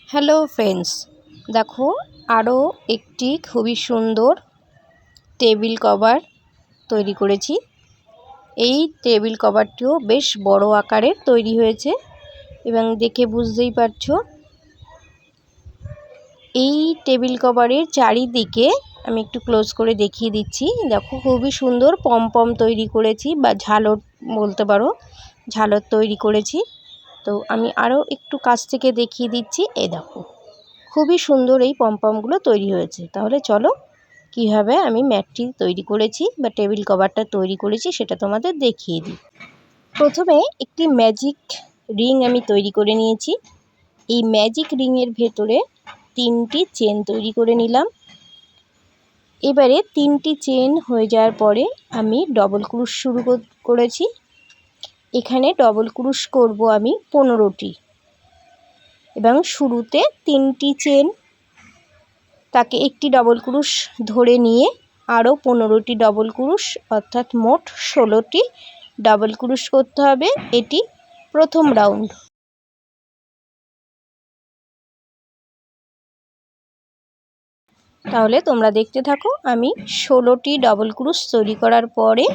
Hello friends, দেখো আরও একটি খুবই সুন্দর টেবিল কভার তৈরি করেছি। এই টেবিল কভারটিও বেশ বড় আকারের তৈরি হয়েছে এবং দেখে বুঝতেই পারছো এই টেবিল কভারের চারিদিকে আমি একটু ক্লোজ করে দেখিয়ে দিচ্ছি। দেখো খুবই সুন্দর পম তৈরি করেছি বা ঝালর বলতে পারো, ঝালর তৈরি করেছি। তো আমি আরও একটু কাছ থেকে দেখিয়ে দিচ্ছি। এই দেখো খুবই সুন্দর এই পমপমগুলো তৈরি হয়েছে। তাহলে চলো কীভাবে আমি ম্যাটটি তৈরি করেছি বা টেবিল কভারটা তৈরি করেছি সেটা তোমাদের দেখিয়ে দিই। প্রথমে একটি ম্যাজিক রিং আমি তৈরি করে নিয়েছি। এই ম্যাজিক রিংয়ের ভেতরে 3টি চেন তৈরি করে নিলাম। এবারে 3টি চেন হয়ে যাওয়ার পরে আমি ডবল ক্রুশ শুরু করেছি। এখানে ডবল ক্রুশ করব আমি 15টি এবং শুরুতে 3টি চেন, তাকে একটি ডবল ক্রুশ ধরে নিয়ে আরও 15টি ডবল ক্রুশ অর্থাৎ মোট 16টি ডবল ক্রুশ করতে হবে। এটি প্রথম রাউন্ড। তাহলে তোমরা দেখতে থাকো। আমি 16টি ডবল ক্রুশ তৈরি করার পরে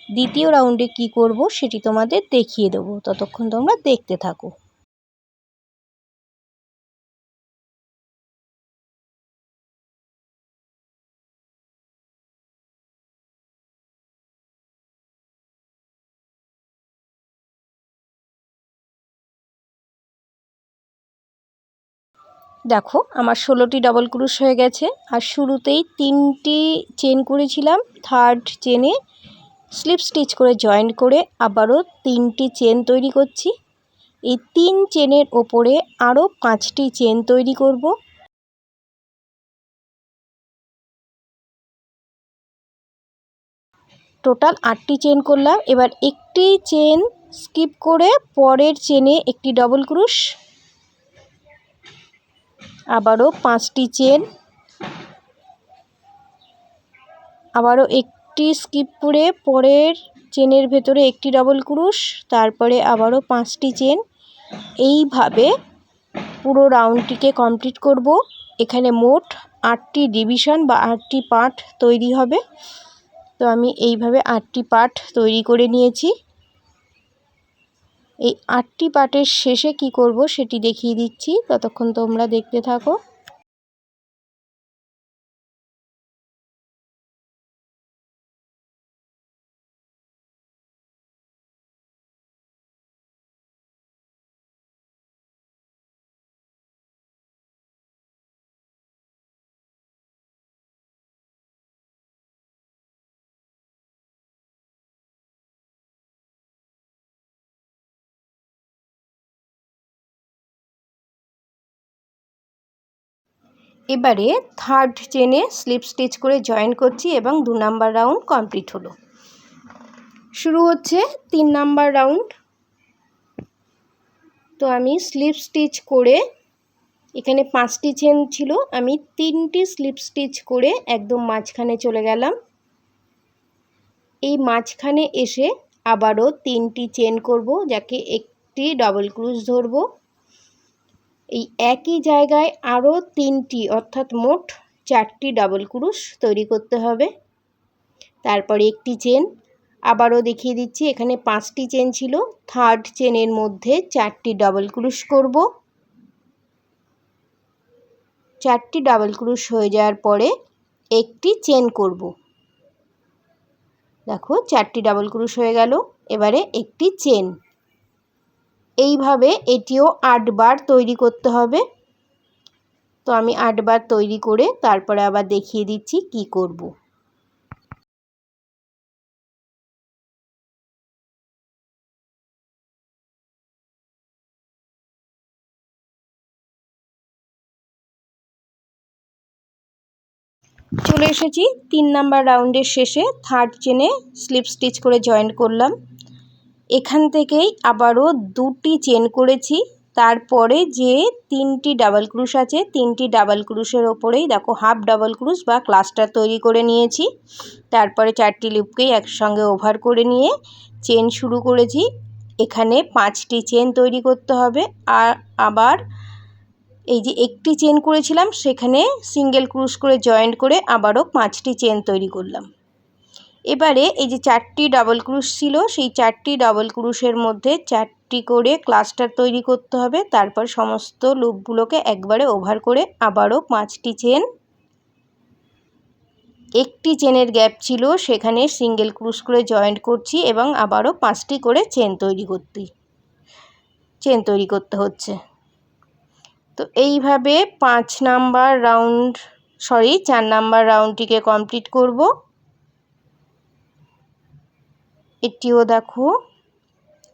দ্বিতীয় রাউন্ডে কি করব সেটি তোমাদের দেখিয়ে দেবো। ততক্ষণ তোমরা দেখতে থাকো। দেখো আমার 16টি ডবল ক্রুশ হয়ে গেছে। আর শুরুতেই 3টি চেন করেছিলাম, থার্ড চেনে স্লিপ স্টিচ করে জয়েন্ট করে আবারও 3টি চেন তৈরি করছি। এই 3 চেনের ওপরে আরও 5টি চেন তৈরি করব। টোটাল 8টি চেন করলাম। এবার একটি চেন স্কিপ করে পরের চেনে একটি ডবল ক্রুশ, আবারও 5টি চেন, আবারও একটি স্কিপ করে পরের চেনের ভেতরে একটি ডবল ক্রুশ, তারপরে আবারও 5টি চেন। এইভাবে পুরো রাউন্ডটিকে কমপ্লিট করব। এখানে মোট 8টি ডিভিশন বা 8টি পার্ট তৈরি হবে। তো আমি এইভাবে 8টি পার্ট তৈরি করে নিয়েছি। এই 8টি পার্টের শেষে কি করব সেটি দেখিয়ে দিচ্ছি, ততক্ষণ তোমরা দেখতে থাকো। এবারে থার্ড চেনে স্লিপ স্টিচ করে জয়েন করছি এবং 2 নাম্বার রাউন্ড কমপ্লিট হলো। শুরু হচ্ছে 3 নাম্বার রাউন্ড। তো আমি স্লিপ স্টিচ করে, এখানে 5টি চেন ছিল, আমি 3টি স্লিপ স্টিচ করে একদম মাঝখানে চলে গেলাম। এই মাঝখানে এসে আবারও 3টি চেন করব, যাকে একটি ডবল ক্রুশ ধরব। এই একই জায়গায় আরও 3টি অর্থাৎ মোট 4টি ডবল ক্রুশ তৈরি করতে হবে। তারপরে একটি চেন, আবারও দেখিয়ে দিচ্ছি, এখানে 5টি চেন ছিল, থার্ড চেনের মধ্যে 4টি ডবল ক্রুশ করব। 4টি ডাবল ক্রুশ হয়ে যাওয়ার পরে একটি চেন করব। দেখো 4টি ডাবল ক্রুশ হয়ে গেল। এবারে একটি চেন। এইভাবে এটিও 8 বার তৈরি করতে হবে। তো আমি 8 বার তৈরি করে তারপরে আবার দেখিয়ে দিচ্ছি কি করব। চলে এসেছি 3 নাম্বার রাউন্ডের শেষে। থার্ড চেনে স্লিপ স্টিচ করে জয়েন করলাম। এখান থেকেই আবারও 2টি চেন করেছি। তারপরে যে 3টি ডাবল ক্রুশ আছে, 3টি ডাবল ক্রুশের ওপরেই দেখো হাফ ডাবল ক্রুশ বা ক্লাস্টার তৈরি করে নিয়েছি। তারপরে 4টি লুপকেই একসঙ্গে ওভার করে নিয়ে চেন শুরু করেছি। এখানে 5টি চেন তৈরি করতে হবে। আর আবার এই যে একটি চেন করেছিলাম সেখানে সিঙ্গেল ক্রুশ করে জয়েন্ট করে আবারও 5টি চেন তৈরি করলাম। এবারে এই যে 4টি ডাবল ক্রুশ ছিল সেই 4টি ডাবল ক্রুশের মধ্যে 4টি করে ক্লাস্টার তৈরি করতে হবে। তারপর সমস্ত লুপগুলোকে একবারে ওভার করে আবারও 5টি চেন, একটি চেনের গ্যাপ ছিল সেখানে সিঙ্গেল ক্রুশ করে জয়েন্ট করছি এবং আবারও 5টি করে চেন তৈরি করতে হচ্ছে। তো এইভাবে 4 নাম্বার রাউন্ডটিকে কমপ্লিট করব। এটিও দেখো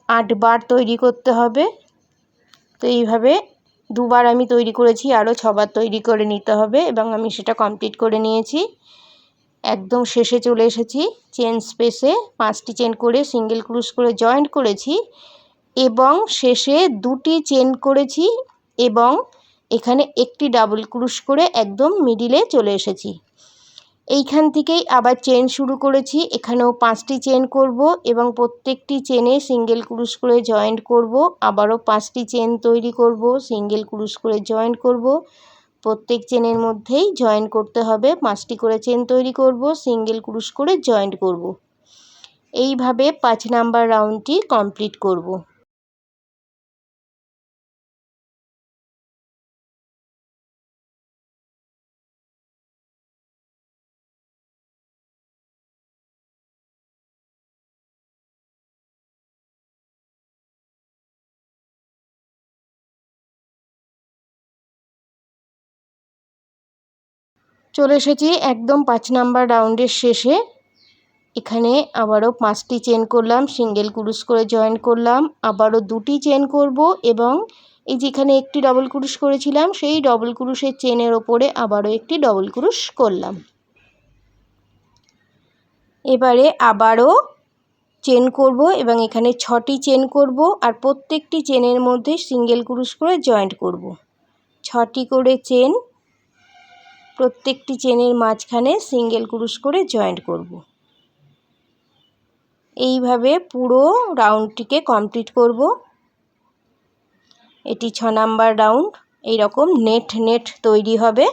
8 বার তৈরি করতে হবে। তো এইভাবে 2 বার আমি তৈরি করেছি, আরও 6 বার তৈরি করে নিতে হবে এবং আমি সেটা কমপ্লিট করে নিয়েছি। একদম শেষে চলে এসেছি। চেন স্পেসে 5টি চেন করে সিঙ্গেল ক্রুশ করে জয়েন্ট করেছি এবং শেষে 2টি চেন করেছি এবং এখানে একটি ডাবল ক্রুশ করে একদম মিডিলে চলে এসেছি। এইখান থেকেই আবার চেন শুরু করেছি। এখানেও 5টি চেন করব এবং প্রত্যেকটি চেনে সিঙ্গেল ক্রুশ করে জয়েন্ট করব। আবারও 5টি চেন তৈরি করব, সিঙ্গেল ক্রুশ করে জয়েন্ট করব। প্রত্যেক চেনের মধ্যেই জয়েন করতে হবে। 5টি করে চেন তৈরি করব, সিঙ্গেল ক্রুশ করে জয়েন্ট করব। এইভাবে 5 নাম্বার রাউন্ডটি কমপ্লিট করব। চলে এসেছি একদম 5 নাম্বার রাউন্ডের শেষে। এখানে আবারও 5টি চেন করলাম, সিঙ্গেল ক্রুশ করে জয়েন করলাম, আবারও 2টি চেন করব এবং এই যেখানে একটি ডবল ক্রুশ করেছিলাম সেই ডবল ক্রুশের চেনের ওপরে আবারও একটি ডবল ক্রুশ করলাম। এবারে আবারও চেন করব এবং এখানে 6টি চেন করব আর প্রত্যেকটি চেনের মধ্যে সিঙ্গেল ক্রুশ করে জয়েন্ট করব। 6টি করে চেন, প্রত্যেকটি চেনের মাঝখানে সিঙ্গেল ক্রুশ করে জয়েন্ট করব। এইভাবে পুরো রাউন্ডটিকে কমপ্লিট করব। এটি 6 নাম্বার রাউন্ড। এই রকম নেট তৈরি হবে।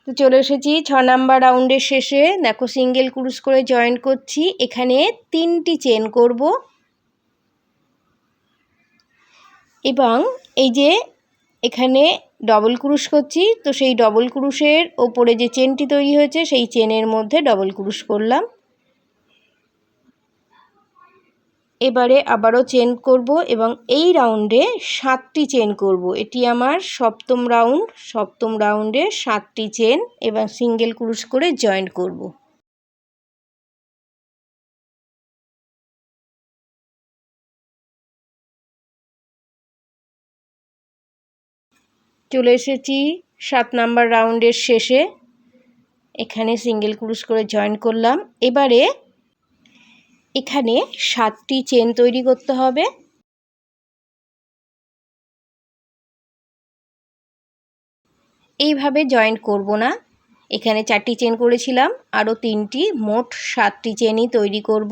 তো চলে এসেছি 6 নাম্বার রাউন্ডের শেষে। দেখো সিঙ্গেল ক্রুশ করে জয়েন্ট করছি, এখানে 3টি চেন করব এবং এই যে এখানে ডবল ক্রুশ করছি, তো সেই ডবল ক্রুশের ওপরে যে চেনটি তৈরি হয়েছে সেই চেনের মধ্যে ডবল ক্রুশ করলাম। এবারে আবারও চেন করব এবং এই রাউন্ডে 7টি চেন করব। এটি আমার সপ্তম রাউন্ডে 7টি চেন এবং সিঙ্গেল ক্রুশ করে জয়েন্ট করব। চলে এসেছি 7 নাম্বার রাউন্ডের শেষে। এখানে সিঙ্গেল ক্রুশ করে জয়েন্ট করলাম। এবারে এখানে 7টি চেন তৈরি করতে হবে। এইভাবে জয়েন্ট করব না, এখানে 4টি চেন করেছিলাম, আরও 3টি, মোট 7টি চেনই তৈরি করব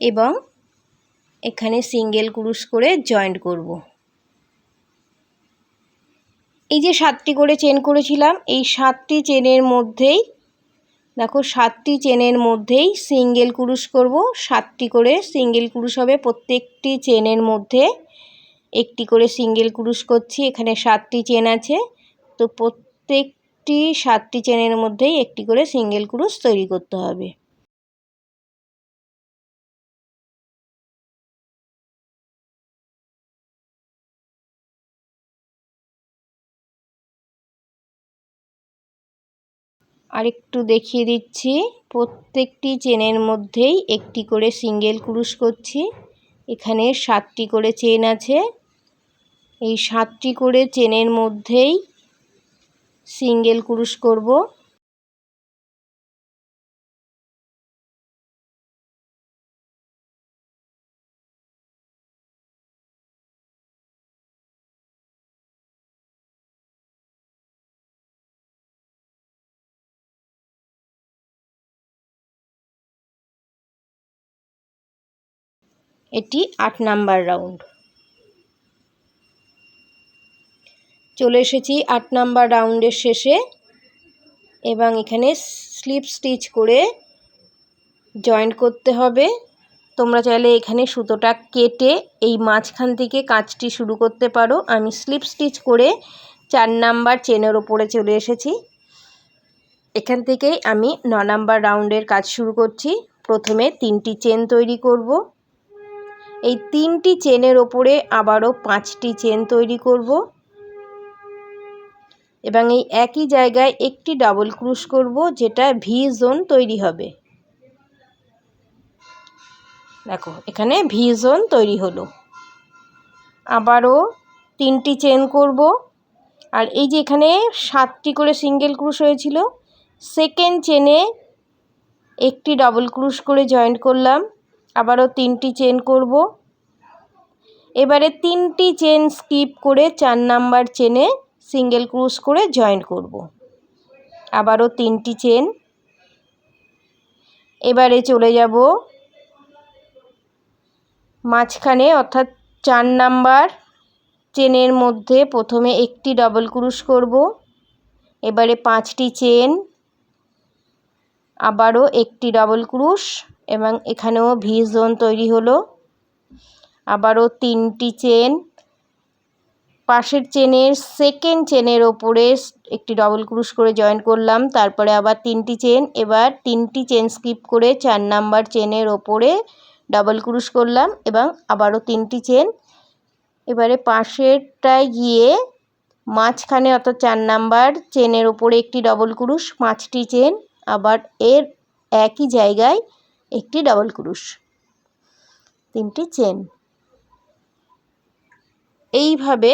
এবং এখানে সিঙ্গেল ক্রুশ করে জয়েন্ট করব। এই যে 7টি করে চেন করেছিলাম, এই 7টি চেনের মধ্যেই দেখো 7টি চেনের মধ্যেই সিঙ্গেল ক্রুশ করব। 7টি করে সিঙ্গেল ক্রুশ হবে, প্রত্যেকটি চেনের মধ্যে একটি করে সিঙ্গেল ক্রুশ করছি। এখানে 7টি চেন আছে, তো প্রত্যেকটি 7টি চেনের মধ্যেই একটি করে সিঙ্গেল ক্রুশ তৈরি করতে হবে। আরেকটু দেখিয়ে দিচ্ছি, প্রত্যেকটি চেনের মধ্যেই একটি করে সিঙ্গেল ক্রুশ করছি। এখানে 7টি করে চেন আছে, এই 7টি করে চেনের মধ্যেই সিঙ্গেল ক্রুশ করব। এটি 8 নাম্বার রাউন্ড। চলে এসেছি 8 নাম্বার রাউন্ডের শেষে এবং এখানে স্লিপ স্টিচ করে জয়েন্ট করতে হবে। তোমরা চাইলে এখানে সুতোটা কেটে এই মাঝখান থেকে কাজটি শুরু করতে পারো। আমি স্লিপ স্টিচ করে 4 নাম্বার চেনের ওপরে চলে এসেছি। এখান থেকেই আমি 9 নাম্বার রাউন্ডের কাজ শুরু করছি। প্রথমে 3টি চেন তৈরি করব। এই 3টি চেনের ওপরে আবারও 5টি চেন তৈরি করব এবং এই একই জায়গায় একটি ডাবল ক্রুশ করব, যেটা ভি জোন তৈরি হবে। দেখো এখানে ভি জোন তৈরি হলো। আবারও 3টি চেন করব আর এই যে এখানে 7টি করে সিঙ্গেল ক্রুশ হয়েছিল, সেকেন্ড চেনে একটি ডাবল ক্রুশ করে জয়েন্ট করলাম। আবারও 3টি চেন করব। এবারে 3টি চেন স্কিপ করে 4 নাম্বার চেনে সিঙ্গেল ক্রুশ করে জয়েন্ট করব। আবারও 3টি চেন। এবারে চলে যাব মাঝখানে, অর্থাৎ 4 নাম্বার চেনের মধ্যে প্রথমে একটি ডাবল ক্রুশ করব। এবারে 5টি চেন, আবারও একটি ডাবল ক্রুশ এবং এখানেও ভি জোন তৈরি হলো। আবারও 3টি চেন, পাশের চেনের সেকেন্ড চেনের ওপরে একটি ডাবল ক্রুশ করে জয়েন করলাম। তারপরে আবার 3টি চেন। এবার 3টি চেন স্কিপ করে 4 নাম্বার চেনের ওপরে ডাবল ক্রুশ করলাম এবং আবারও 3টি চেন। এবারে পাশেরটায় গিয়ে মাঝখানে, অর্থাৎ 4 নাম্বার চেনের ওপরে একটি ডাবল ক্রুশ, 5টি চেন, আবার এর একই জায়গায় একটি ডাবল ক্রুশ, 3টি চেন। এইভাবে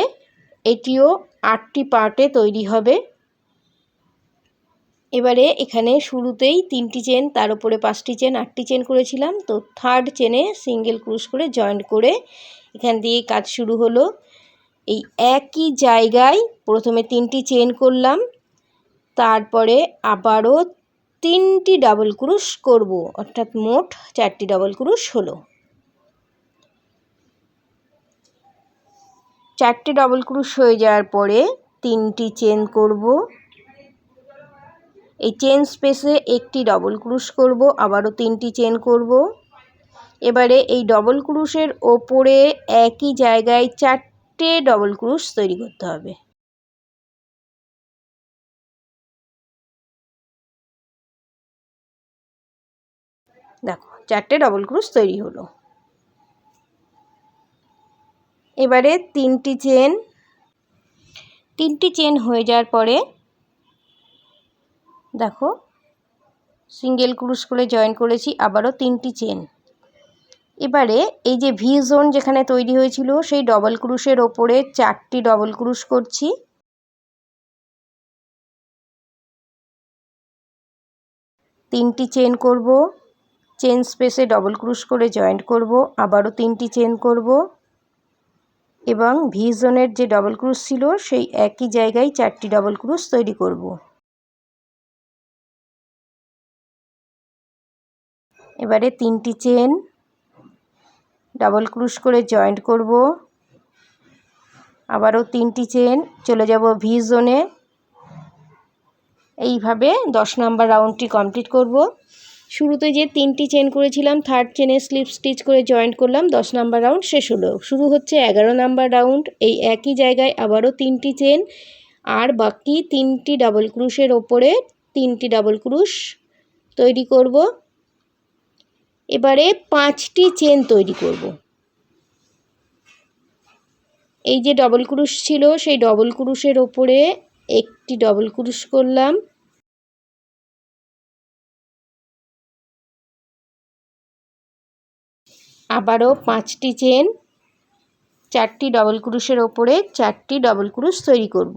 এটিও 8টি পার্টে তৈরি হবে। এবারে এখানে শুরুতেই 3টি চেন, তার উপরে 5টি চেন, 8টি চেন করেছিলাম। তো থার্ড চেনে সিঙ্গেল ক্রুশ করে জয়েন্ট করে এখান দিয়ে কাজ শুরু হলো। এই একই জায়গায় প্রথমে 3টি চেন করলাম, তারপরে আবারও 3টি ডাবল ক্রুশ করব, অর্থাৎ মোট 4টি ডাবল ক্রুশ হলো। 4টি ডাবল ক্রুশ হয়ে যাওয়ার পরে 3টি চেন করব। এই চেন স্পেসে একটি ডবল ক্রুশ করব, আবারও 3টি চেন করব। এবারে এই ডবল ক্রুশের ওপরে একই জায়গায় 4টে ডবল ক্রুশ তৈরি করতে হবে। দেখো 4টে ডবল ক্রুশ তৈরি হলো। এবারে 3টি চেন হয়ে যাওয়ার পরে দেখো সিঙ্গেল ক্রুশ করে জয়েন করেছি, আবারও 3টি চেন। এবারে এই যে ভি জোন যেখানে তৈরি হয়েছিল সেই ডবল ক্রুশের ওপরে 4টি ডবল ক্রুশ করছি। তিনটি চেন করব, চেন স্পেসে ডবল ক্রুশ করে জয়েন্ট করব, আবারও 3টি চেন করব এবং ভি জোনের যে ডবল ক্রুশ ছিল সেই একই জায়গায় 4টি ডবল ক্রুশ তৈরি করব। এবারে 3টি চেন, ডাবল ক্রুশ করে জয়েন্ট করব, আবারও 3টি চেন, চলে যাব ভি জোনে। এইভাবে 10 নাম্বার রাউন্ডটি কমপ্লিট করব। শুরুতে যে 3টি চেন করেছিলাম, থার্ড চেনে স্লিপ স্টিচ করে জয়েন্ট করলাম, 10 নাম্বার রাউন্ড শেষ হলো। শুরু হচ্ছে 11 নাম্বার রাউন্ড। এই একই জায়গায় আবারও 3টি চেন আর বাকি 3টি ডাবল ক্রুশের ওপরে 3টি ডাবল ক্রুশ তৈরি করব। এবারে 5টি চেন তৈরি করব। এই যে ডবল ক্রুশ ছিল সেই ডবল ক্রুশের ওপরে একটি ডবল ক্রুশ করলাম, আবারও 5টি চেন, 4টি ডবল ক্রুশের ওপরে 4টি ডবল ক্রুশ তৈরি করব।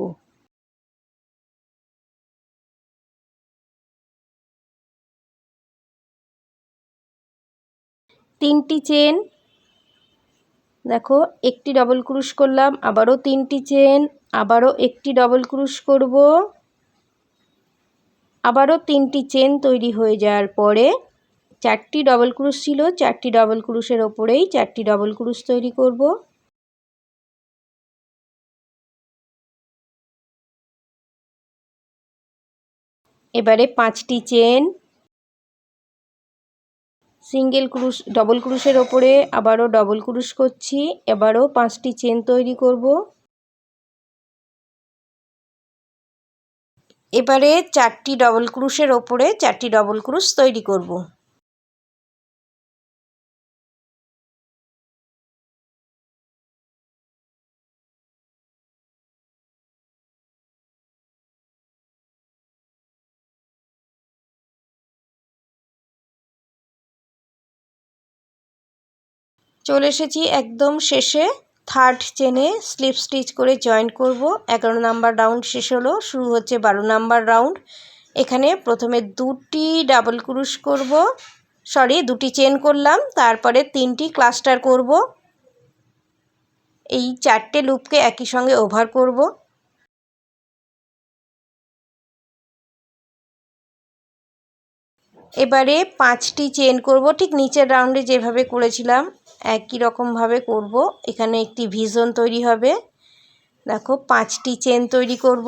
তিনটি চেন, দেখো একটি ডবল ক্রুশ করলাম, আবারও 3টি চেন, আবারও একটি ডবল ক্রুশ করব, আবারও 3টি চেন তৈরি হয়ে যাওয়ার পরে 4টি ডবল ক্রুশ ছিল, 4টি ডবল ক্রুশের ওপরেই 4টি ডবল ক্রুশ তৈরি করব। এবারে 5টি চেন, সিঙ্গেল ক্রুশ ডবল ক্রুশের ওপরে আবারও ডবল ক্রুশ করছি, এবারও 5টি চেন তৈরি করব। এবারে 4টি ডবল ক্রুশের ওপরে 4টি ডবল ক্রুশ তৈরি করব। চলে এসেছি একদম শেষে, থার্ড চেনে স্লিপ স্টিচ করে জয়েন করব। 11 নাম্বার রাউন্ড শেষ হলো, শুরু হচ্ছে 12 নাম্বার রাউন্ড। এখানে প্রথমে 2টি ডাবল ক্রুশ করব, সরি 2টি চেন করলাম, তারপরে 3টি ক্লাস্টার করব। এই 4টে লুপকে একই সঙ্গে ওভার করব। এবারে 5টি চেন করব, ঠিক নিচের রাউন্ডে যেভাবে করেছিলাম একই রকমভাবে করব। এখানে একটি ভিজন তৈরি হবে। দেখো 5টি চেন তৈরি করব।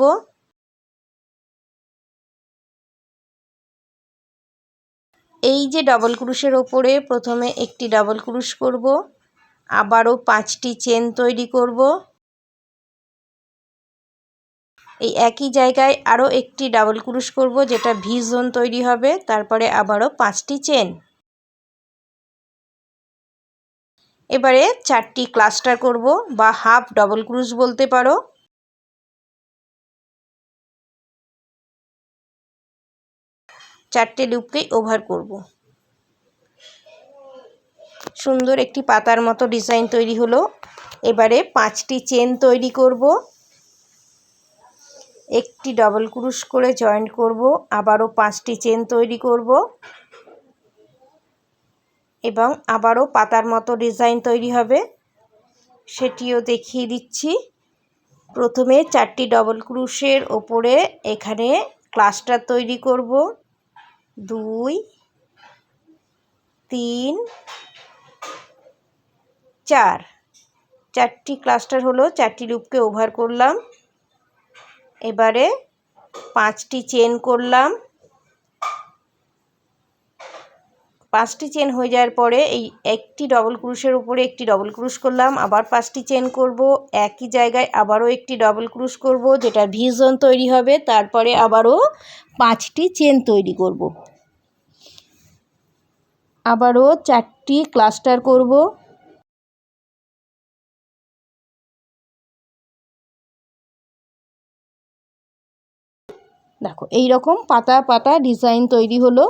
এই যে ডবল ক্রুশের ওপরে প্রথমে একটি ডবল ক্রুশ করব, আবারও 5টি চেন তৈরি করব। এই একই জায়গায় আরও একটি ডাবল ক্রুশ করব, যেটা ভি জোন তৈরি হবে, তারপরে আবারও 5টি চেন। এবারে 4টি ক্লাস্টার করব বা হাফ ডবল ক্রুশ বলতে পারো। চারটে লুপকেই ওভার করব। সুন্দর একটি পাতার মতো ডিজাইন তৈরি হলো। এবারে 5টি চেন তৈরি করব, একটি ডবল ক্রুশ করে জয়েন্ট করব, আবারও 5টি চেন তৈরি করব এবং আবারও পাতার মতো ডিজাইন তৈরি হবে, সেটিও দেখিয়ে দিচ্ছি। প্রথমে 4টি ডবল ক্রুশের ওপরে এখানে ক্লাস্টার তৈরি করব, 2, 3, 4। 4টি ক্লাস্টার হলো, 4টি লুপকে ওভার করলাম। এবারে 5টি চেন করলাম। 5টি চেন হয়ে যাওয়ার পরে এই একটি ডবল ক্রুশের উপরে একটি ডবল ক্রুশ করলাম, আবার 5টি চেন করব, একই জায়গায় আবারও একটি ডবল ক্রুশ করব, যেটা ভি জোন তৈরি হবে, তারপরে আবারও 5টি চেন তৈরি করব, আবারও 4টি ক্লাস্টার করব। দেখো এই রকম পাতা পাতা ডিজাইন তৈরি হলো।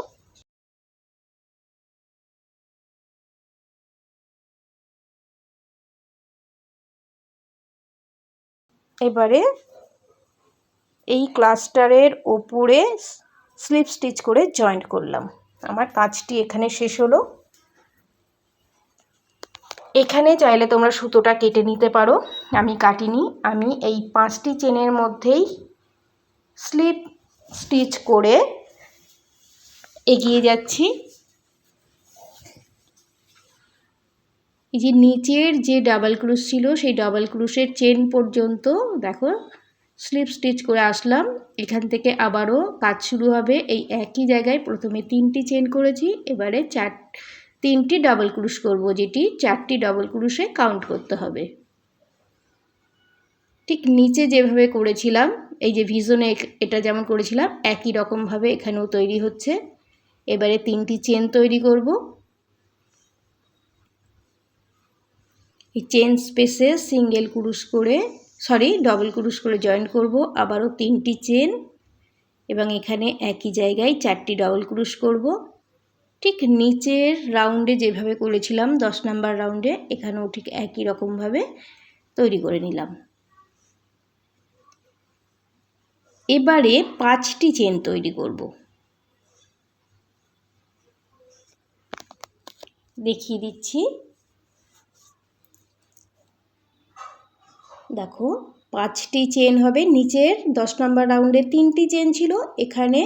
এবারে এই ক্লাস্টারের ওপরে স্লিপ স্টিচ করে জয়েন্ট করলাম। আমার কাজটি এখানে শেষ হলো। এখানে চাইলে তোমরা সুতোটা কেটে নিতে পারো, আমি কাটিনি। আমি এই 5টি চেনের মধ্যেই স্লিপ স্টিচ করে এগিয়ে যাচ্ছি। এই যে নিচের যে ডাবল ক্রুশ ছিল সেই ডাবল ক্রুশের চেন পর্যন্ত দেখো স্লিপ স্টিচ করে আসলাম। এখান থেকে আবারও কাজ শুরু হবে। এই একই জায়গায় প্রথমে 3টি চেন করেছি, এবারে 3টি ডাবল ক্রুশ করব, যেটি 4টি ডাবল ক্রুশে কাউন্ট করতে হবে। ঠিক নিচে যেভাবে করেছিলাম, এই যে ভিজনে এটা যেমন করেছিলাম একই রকমভাবে এখানেও তৈরি হচ্ছে। এবারে 3টি চেন তৈরি করব। এই চেন স্পেসে সিঙ্গেল ক্রুশ করে ডবল ক্রুশ করে জয়েন করব, আবারও 3টি চেন এবং এখানে একই জায়গায় 4টি ডবল ক্রুশ করব। ঠিক নিচের রাউন্ডে যেভাবে করেছিলাম 10 নাম্বার রাউন্ডে, এখানেও ঠিক একই রকমভাবে তৈরি করে নিলাম। এবারে 5টি চেন তৈরি করব। দেখিয়ে দিচ্ছি। দেখো 5টি চেন হবে। নিচের 10 নাম্বার রাউন্ডে 3টি চেন ছিল, এখানে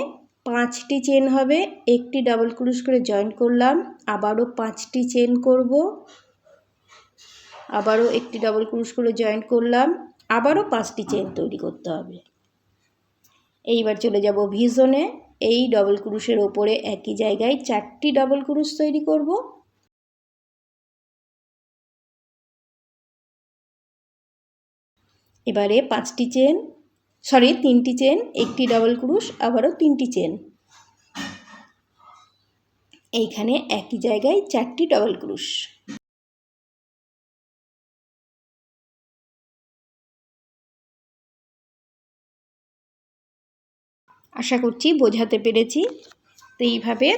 5টি চেন হবে, একটি ডাবল ক্রোশ করে জয়েন করলাম, আবারও 5টি চেন করব, আবারও একটি ডাবল ক্রোশ করে জয়েন করলাম, আবারও 5টি চেন তৈরি করতে হবে। এইবার চলে যাব ভি জোনে। এই ডাবল ক্রোশের ওপরে একই জায়গায় 4টি ডাবল ক্রোশ তৈরি করব। এবারে 3টি চেন, একটি ডাবল ক্রোশ, আবারও 3টি চেন। এইখানে একই জায়গায় 4টি ডাবল ক্রোশ। আশা করছি বোঝাতে পেরেছি। তো এইভাবে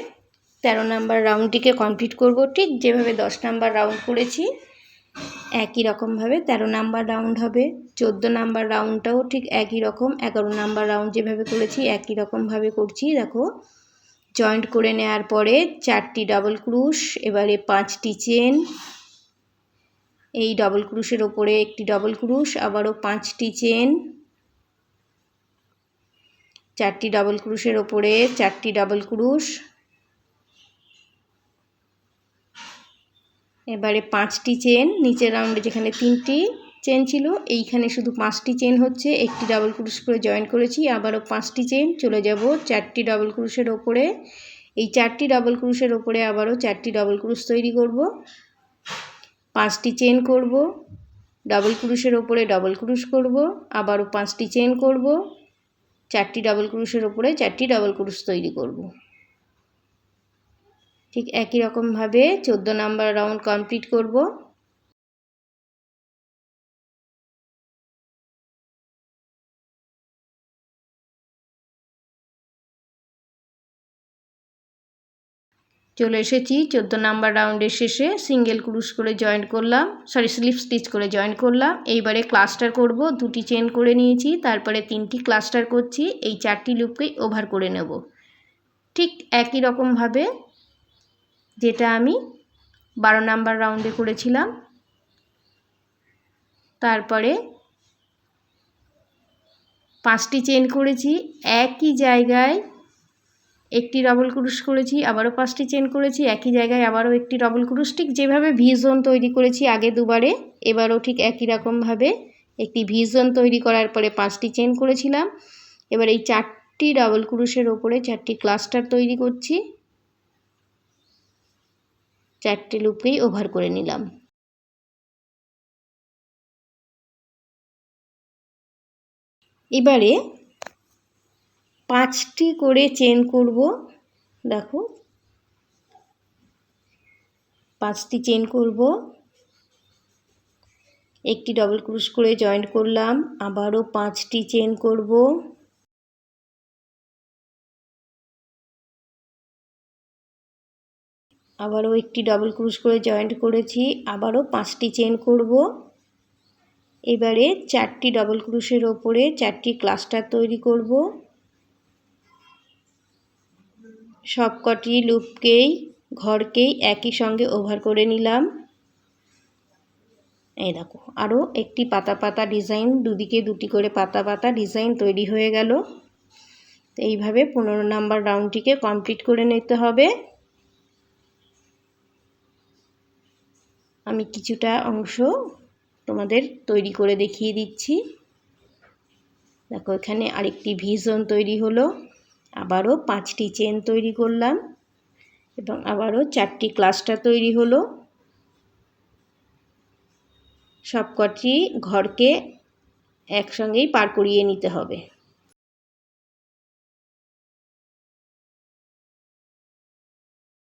13 নাম্বার রাউন্ডটিকে কমপ্লিট করব, ঠিক যেভাবে 10 নাম্বার রাউন্ড করেছি একই রকমভাবে 13 নাম্বার রাউন্ড হবে। 14 নাম্বার রাউন্ডটাও ঠিক একই রকম, 11 নাম্বার রাউন্ড যেভাবে করেছি একই রকমভাবে করছি। দেখো, জয়েন্ট করে নেওয়ার পরে 4টি ডাবল ক্রোশ, এবারে 5টি চেন, এই ডাবল ক্রোশের ওপরে একটি ডাবল ক্রোশ, আবারও 5টি চেন, 4টি ডাবল ক্রোশের ওপরে 4টি ডাবল ক্রোশ, এবারে 5টি চেন, নিচের রাউন্ডে যেখানে 3টি চেন ছিল এইখানে শুধু 5টি চেন হচ্ছে, একটি ডাবল ক্রোশ করে জয়েন করেছি, আবারও 5টি চেন। চলে যাব 4টি ডাবল ক্রোশের ওপরে, এই 4টি ডাবল ক্রোশের ওপরে আবারও 4টি ডাবল ক্রোশ তৈরি করব, 5টি চেন করব, ডাবল ক্রোশের ওপরে ডাবল ক্রোশ করব, আবারও 5টি চেন করব, 4টি ডাবল ক্রোশের ওপরে 4টি ডাবল ক্রোশ তৈরি করব। ঠিক একই রকমভাবে 14 নাম্বার রাউন্ড কমপ্লিট করব। চলে এসেছি 14 নাম্বার রাউন্ডের শেষে, সিঙ্গেল ক্রোশ করে জয়েন করলাম, স্লিপ স্টিচ করে জয়েন করলাম। এইবারে ক্লাস্টার করব, 2টি চেন করে নিয়েছি, তারপরে 3টি ক্লাস্টার করছি, এই 4টি লুপকেই ওভার করে নেব। ঠিক একই রকমভাবে যেটা আমি 12 নাম্বার রাউন্ডে করেছিলাম। তারপরে 5টি চেন করেছি, একই জায়গায় একটি ডাবল ক্রোশ করেছি, আবারও 5টি চেন করেছি, একই জায়গায় আবারও একটি ডাবল ক্রোশ, ঠিক যেভাবে ভি জোন তৈরি করেছি আগে দুবারে, এবারও ঠিক একই রকমভাবে একটি ভি জোন তৈরি করার পরে 5টি চেন করেছিলাম। এবার এই 4টি ডাবল ক্রোশের ওপরে 4টি ক্লাস্টার তৈরি করছি, 4টি লুপকেই ওভার করে নিলাম। এবারে 5টি করে চেন করব। দেখো, 5টি চেন করব, একটি ডাবল ক্রোশ করে জয়েন করলাম, আবারও 5টি চেন করব, আবারও একটি ডাবল ক্রোশ করে জয়েন্ট করেছি, আবারও 5টি চেন করব। এবারে 4টি ডাবল ক্রোশের ওপরে 4টি ক্লাস্টার তৈরি করব, সবকটি লুপকেই ঘরকেই একই সঙ্গে ওভার করে নিলাম। এই দেখো, আরও একটি পাতা পাতা ডিজাইন, দুদিকে 2টি করে পাতা পাতা ডিজাইন তৈরি হয়ে গেল। তো এইভাবে 15 নাম্বার রাউন্ডটিকে কমপ্লিট করে নিতে হবে। আমি কিছুটা অংশ তোমাদের তৈরি করে দেখিয়ে দিচ্ছি। দেখো, এখানে আরেকটি ভি জোন তৈরি হলো, আবারও 5টি চেন তৈরি করলাম এবং আবারও 4টি ক্লাস্টার তৈরি হলো। সবকটি ঘরকে একসঙ্গেই পার করিয়ে নিতে হবে।